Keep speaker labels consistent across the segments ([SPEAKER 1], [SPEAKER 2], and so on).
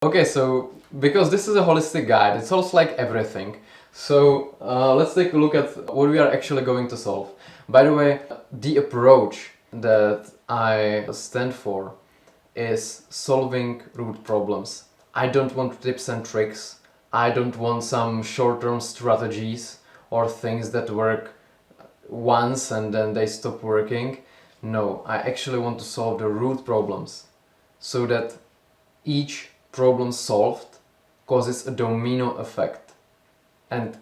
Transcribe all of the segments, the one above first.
[SPEAKER 1] Okay, so because this is a holistic guide, it's also like everything. So let's take a look at what we are actually going to solve. By the way, the approach that I stand for is solving root problems. I don't want tips and tricks. I don't want some short-term strategies or things that work once and then they stop working. No, I actually want to solve the root problems so that each problem solved causes a domino effect, and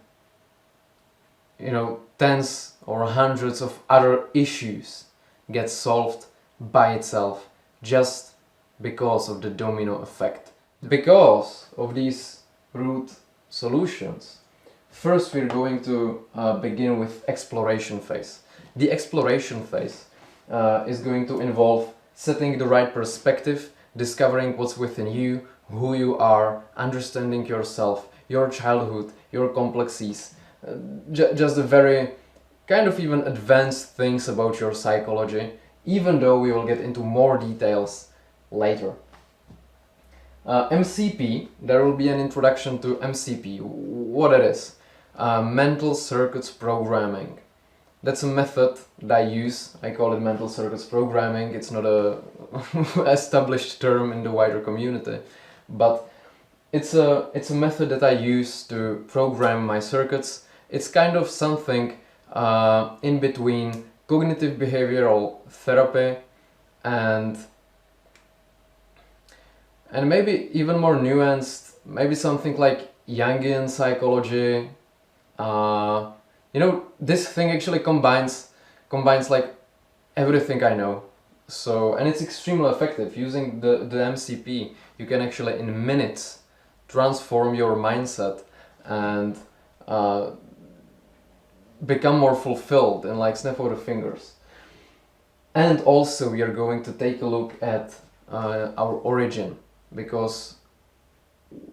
[SPEAKER 1] tens or hundreds of other issues get solved by itself just because of the domino effect. Because of these root solutions, first we're going to begin with exploration phase. The exploration phase is going to involve setting the right perspective, discovering what's within you, who you are, understanding yourself, your childhood, your complexities, just the very kind of even advanced things about your psychology, even though we will get into more details later. MCP, there will be an introduction to MCP, what it is. Mental circuits programming. That's a method that I use. I call it mental circuits programming. It's not a established term in the wider community, but it's a method that I use to program my circuits. It's kind of something in between cognitive behavioral therapy and maybe even more nuanced, maybe something like Jungian psychology. This thing actually combines like everything I know. So, and it's extremely effective. Using the MCP, you can actually in minutes transform your mindset and become more fulfilled in like snap of the fingers. And also we are going to take a look at our origin, because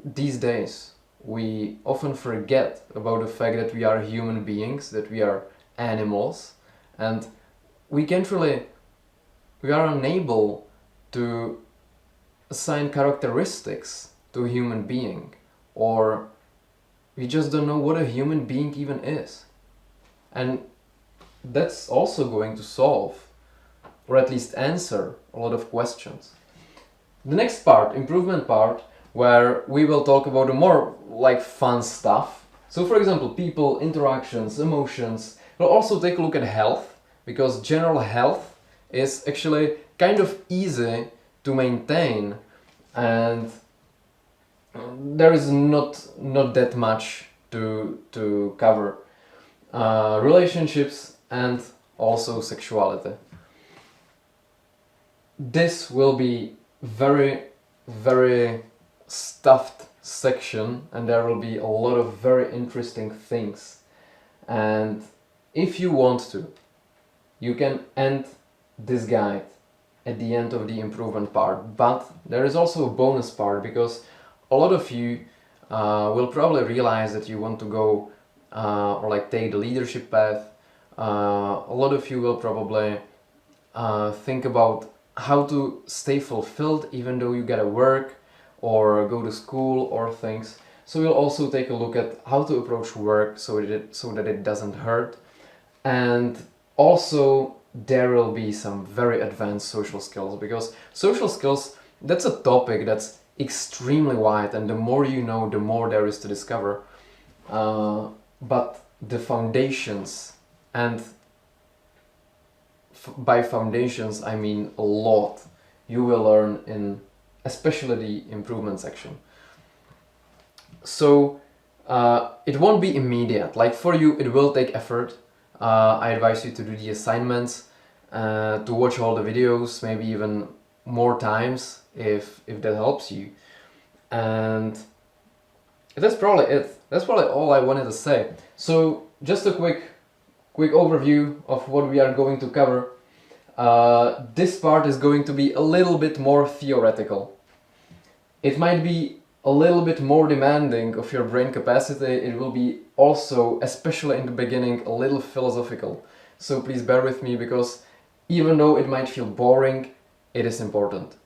[SPEAKER 1] these days we often forget about the fact that we are human beings, that we are animals, and we are unable to assign characteristics to a human being, or we just don't know what a human being even is. And that's also going to solve, or at least answer, a lot of questions. The next part, improvement part, where we will talk about the more like fun stuff. So for example, people, interactions, emotions. We'll also take a look at health, because general health is actually kind of easy to maintain, and there is not that much to cover. Relationships and also sexuality. This will be very, very stuffed section, and there will be a lot of very interesting things. And if you want to, you can end this guide at the end of the improvement part, but there is also a bonus part, because a lot of you will probably realize that you want to go or like take the leadership path. A lot of you will probably think about how to stay fulfilled even though you gotta work or go to school or things. So we'll also take a look at how to approach work so that it doesn't hurt. And also there will be some very advanced social skills, because social skills, that's a topic that's extremely wide, and the more you know, the more there is to discover. But the foundations, and by foundations I mean a lot, you will learn in especially the improvement section. So it won't be immediate, like for you it will take effort. I advise you to do the assignments, to watch all the videos, maybe even more times if that helps you. And that's probably it. That's probably all I wanted to say. So just a quick overview of what we are going to cover. This part is going to be a little bit more theoretical. It might be a little bit more demanding of your brain capacity. It will be also, especially in the beginning, a little philosophical. So please bear with me, because even though it might feel boring, it is important.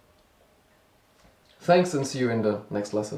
[SPEAKER 1] Thanks, and see you in the next lesson.